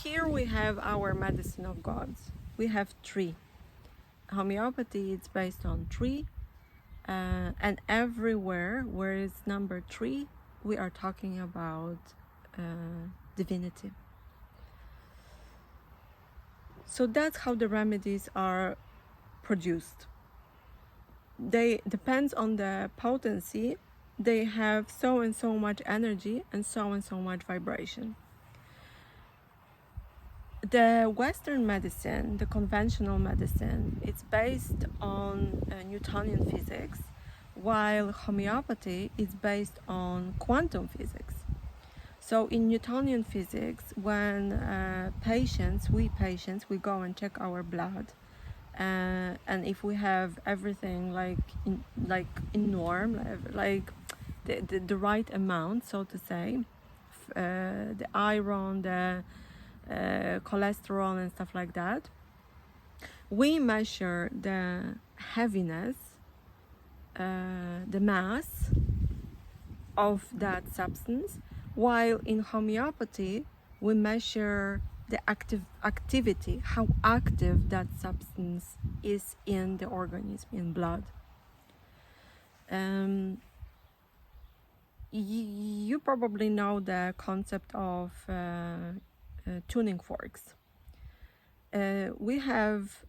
here we have our medicine of gods. We have three. Homeopathy is based on three, and everywhere where it's number three, we are talking about divinity. So that's how the remedies are produced. They depends on the potency. They have so and so much energy and so much vibration. The Western medicine, the conventional medicine, it's based on Newtonian physics, while homeopathy is based on quantum physics. So in Newtonian physics, when we patients, we go and check our blood, and if we have everything like in norm, like the right amount, so to say, the iron, the cholesterol and stuff like that, we measure the heaviness, the mass of that substance, while in homeopathy we measure the activity, how active that substance is in the organism, in blood. You probably know the concept of tuning forks. We have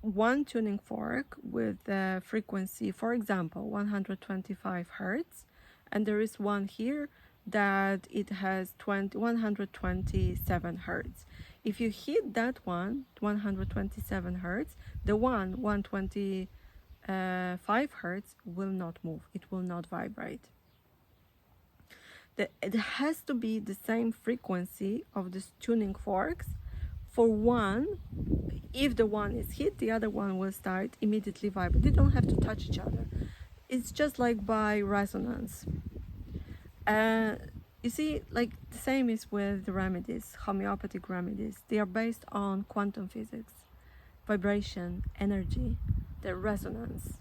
one tuning fork with a frequency, for example, 125 hertz, and there is one here that it has 127 hertz. If you hit that one, 127 hertz, the 125 hertz will not move, it will not vibrate. It has to be the same frequency of these tuning forks for one. If the one is hit, the other one will start immediately vibrate. They don't have to touch each other. It's just like by resonance. You see, like the same is with the remedies, homeopathic remedies. They are based on quantum physics, vibration, energy, the resonance.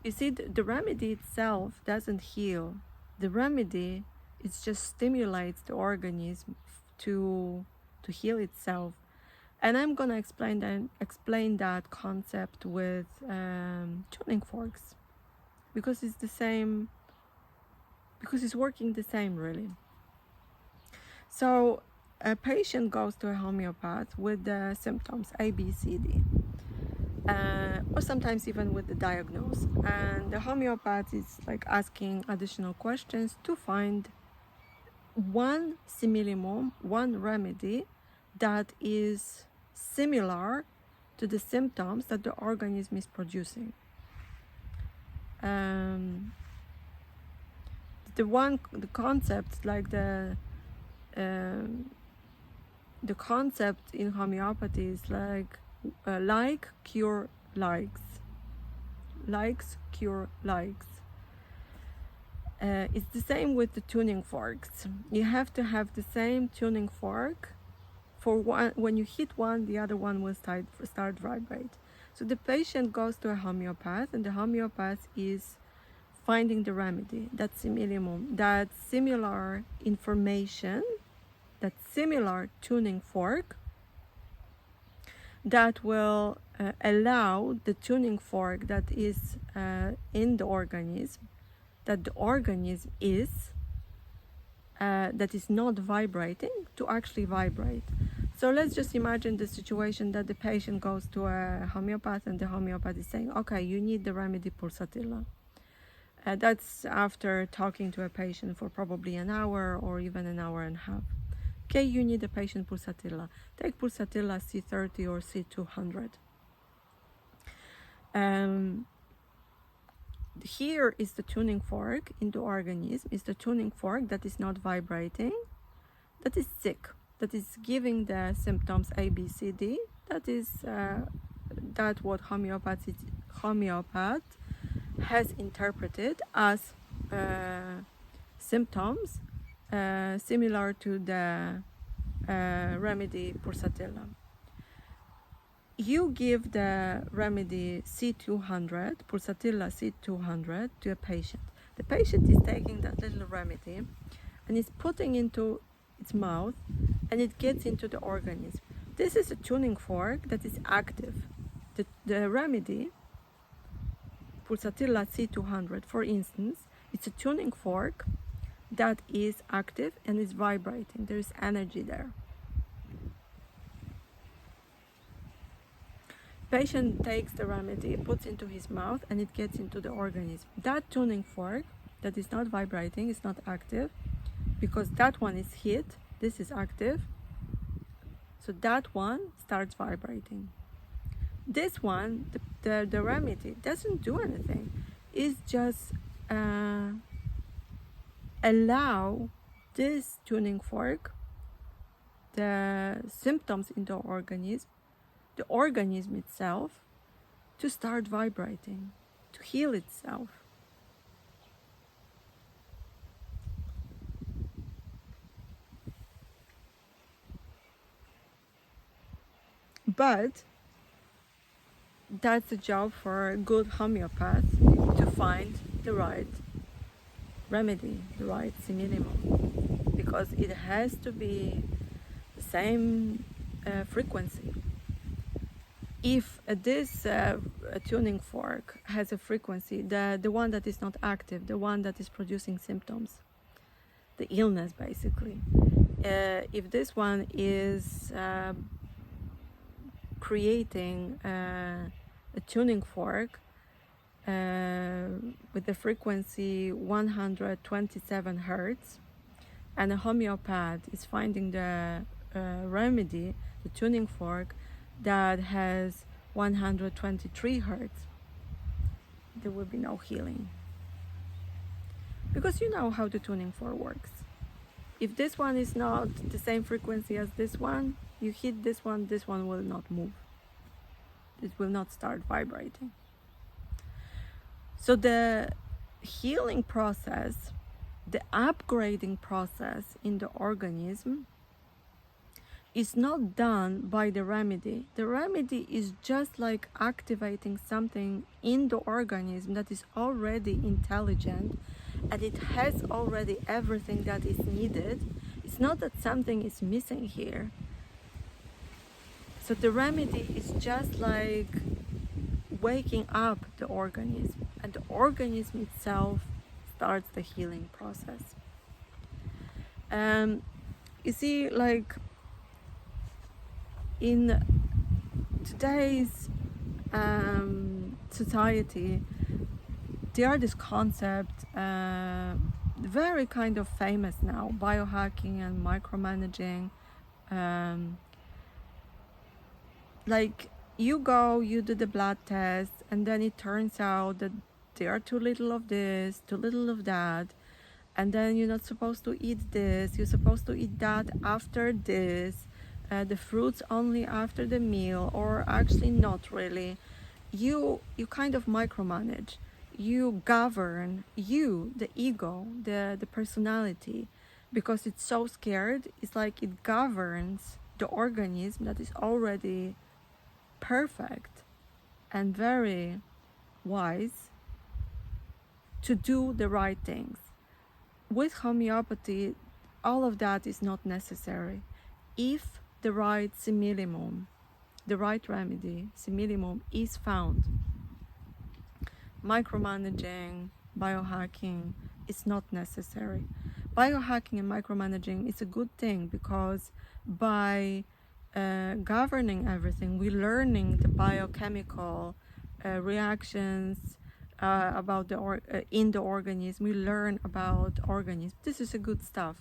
You see, the remedy itself doesn't heal. The remedy, it just stimulates the organism to heal itself. And I'm gonna explain that concept with tuning forks, because it's the same, because it's working the same really. So a patient goes to a homeopath with the symptoms A, B, C, D, or sometimes even with the diagnosis. And the homeopath is like asking additional questions to find one similimum, one remedy that is similar to the symptoms that the organism is producing. The concept, like the concept in homeopathy is like cure likes, likes cure likes. It's the same with the tuning forks. You have to have the same tuning fork for one. When you hit one, the other one will start vibrate. So the patient goes to a homeopath, and the homeopath is finding the remedy, that simillimum, that similar information, that similar tuning fork that will allow the tuning fork that is in the organism, that the organism is that is not vibrating, to actually vibrate. So let's just imagine the situation that the patient goes to a homeopath, and the homeopath is saying, okay, you need the remedy pulsatilla. That's after talking to a patient for probably an hour or even an hour and a half. Okay, you need a patient pulsatilla. Take pulsatilla C30 or C200. Here is the tuning fork in the organism, is the tuning fork that is not vibrating, that is sick, that is giving the symptoms A, B, C, D. That is that what homeopath has interpreted as symptoms similar to the remedy pulsatilla. You give the remedy C200, pulsatilla C200, to a patient. The patient is taking that little remedy and is putting into its mouth and it gets into the organism. This is a tuning fork that is active. The remedy, Pulsatilla C200, for instance, it's a tuning fork that is active and is vibrating. There is energy there. Patient takes the remedy, puts into his mouth, and it gets into the organism. That tuning fork that is not vibrating, is not active, because that one is hit, this is active, so that one starts vibrating. This one, the remedy, doesn't do anything. It's just allow this tuning fork, the symptoms in the organism itself, to start vibrating, to heal itself. But that's a job for a good homeopath, to find the right remedy, the right similimum, because it has to be the same frequency. If this tuning fork has a frequency, the one that is not active, the one that is producing symptoms, the illness basically, if this one is creating a tuning fork with the frequency 127 hertz, and a homeopath is finding the remedy, the tuning fork, that has 123 hertz, there will be no healing. Because you know how the tuning fork works. If this one is not the same frequency as this one, you hit this one will not move. It will not start vibrating. So the healing process, the upgrading process in the organism, is not done by the remedy. The remedy is just like activating something in the organism that is already intelligent, and it has already everything that is needed. It's not that something is missing here. So the remedy is just like waking up the organism, and the organism itself starts the healing process. You see, like in today's society, there are this concept, very kind of famous now, biohacking and micromanaging. Like you do the blood test, and then it turns out that there are too little of this, too little of that, and then you're not supposed to eat this, you're supposed to eat that after this, the fruits only after the meal, or actually not really. You kind of micromanage, you govern, the ego, the personality, because it's so scared. It's like it governs the organism that is already perfect and very wise to do the right things. With homeopathy, all of that is not necessary. If the right similimum, the right remedy, similimum, is found, micromanaging, biohacking is not necessary. Biohacking and micromanaging is a good thing, because by governing everything, we're learning the biochemical reactions about in the organism. We learn about organism. This is a good stuff,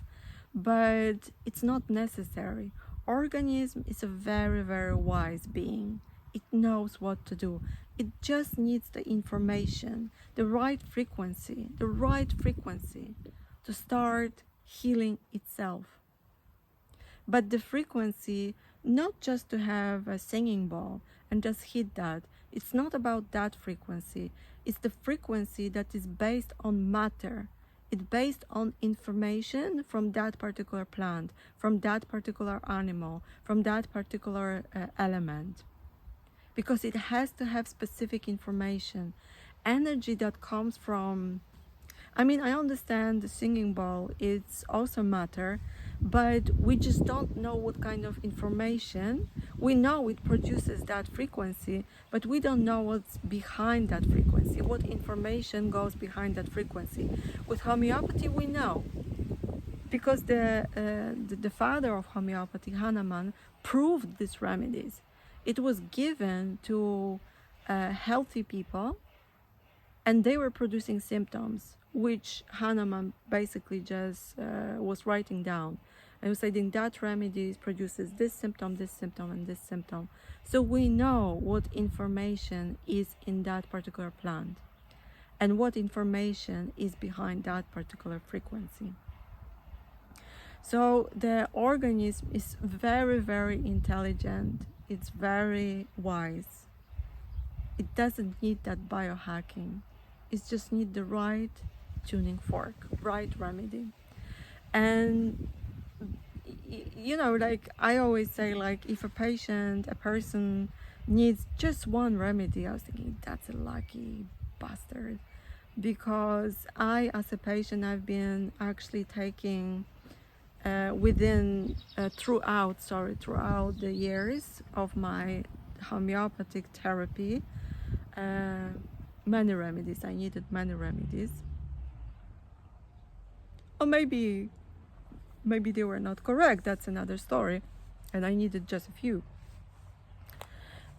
but it's not necessary. Organism is a very, very wise being. It knows what to do. It just needs the information, the right frequency to start healing itself. But the frequency, not just to have a singing bowl and just hit that. It's not about that frequency. It's the frequency that is based on matter. It's based on information from that particular plant, from that particular animal, from that particular element. Because it has to have specific information. Energy that comes from, I mean, I understand the singing bowl, it's also matter, but we just don't know what kind of information. We know it produces that frequency, but we don't know what's behind that frequency, what information goes behind that frequency. With homeopathy, we know, because the father of homeopathy, Hahnemann, proved these remedies. It was given to healthy people, and they were producing symptoms, which Hahnemann basically just was writing down. And was saying that remedy produces this symptom, and this symptom. So we know what information is in that particular plant and what information is behind that particular frequency. So the organism is very, very intelligent. It's very wise. It doesn't need that biohacking. It just needs the right tuning fork, right remedy. And you know, like I always say, like if a person needs just one remedy, I was thinking that's a lucky bastard, because I, as a patient, I've been actually taking throughout the years of my homeopathic therapy, many remedies. I needed many remedies, or maybe they were not correct. That's another story, and I needed just a few.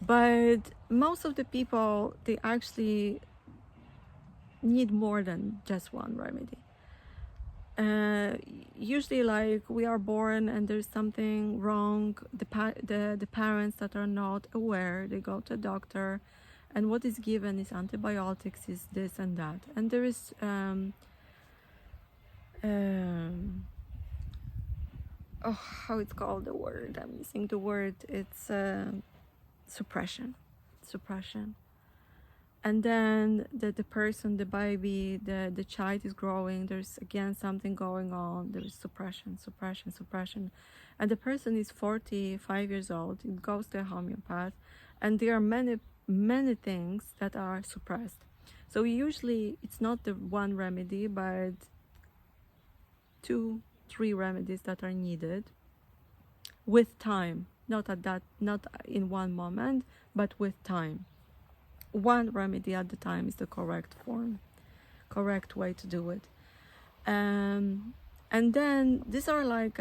But most of the people, they actually need more than just one remedy. Usually, like, we are born and there's something wrong. The parents that are not aware, they go to a doctor, and what is given is antibiotics, is this and that, and there is oh, how it's called, the word, I'm missing the word. It's suppression. And then the person, the baby, the child is growing, there's again something going on, there's suppression. And the person is 45 years old, it goes to a homeopath, and there are many things that are suppressed. So usually it's not the one remedy, but 2-3 remedies that are needed with time, not in one moment, but with time. One remedy at the time is the correct way to do it. And then these are like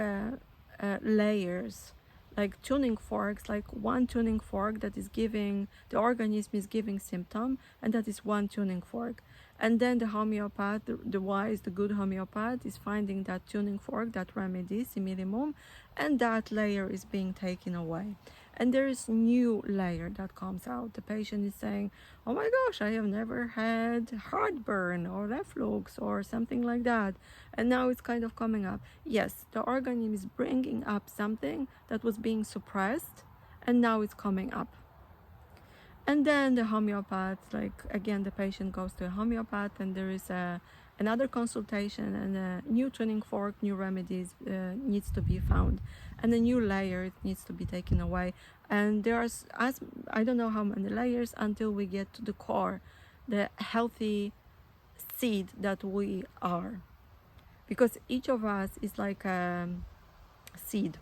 layers, like tuning forks, like one tuning fork that is giving, the organism is giving symptom, and that is one tuning fork. And then the homeopath, the wise, the good homeopath, is finding that tuning fork, that remedy, minimum, and that layer is being taken away. And there is new layer that comes out. The patient is saying, oh my gosh, I have never had heartburn or reflux or something like that. And now it's kind of coming up. Yes, the organism is bringing up something that was being suppressed, and now it's coming up. And then the homeopath, like again, the patient goes to a homeopath, and there is another consultation, and a new tuning fork, new remedies needs to be found, and a new layer needs to be taken away. And there's, as I don't know how many layers until we get to the core, the healthy seed that we are, because each of us is like a seed.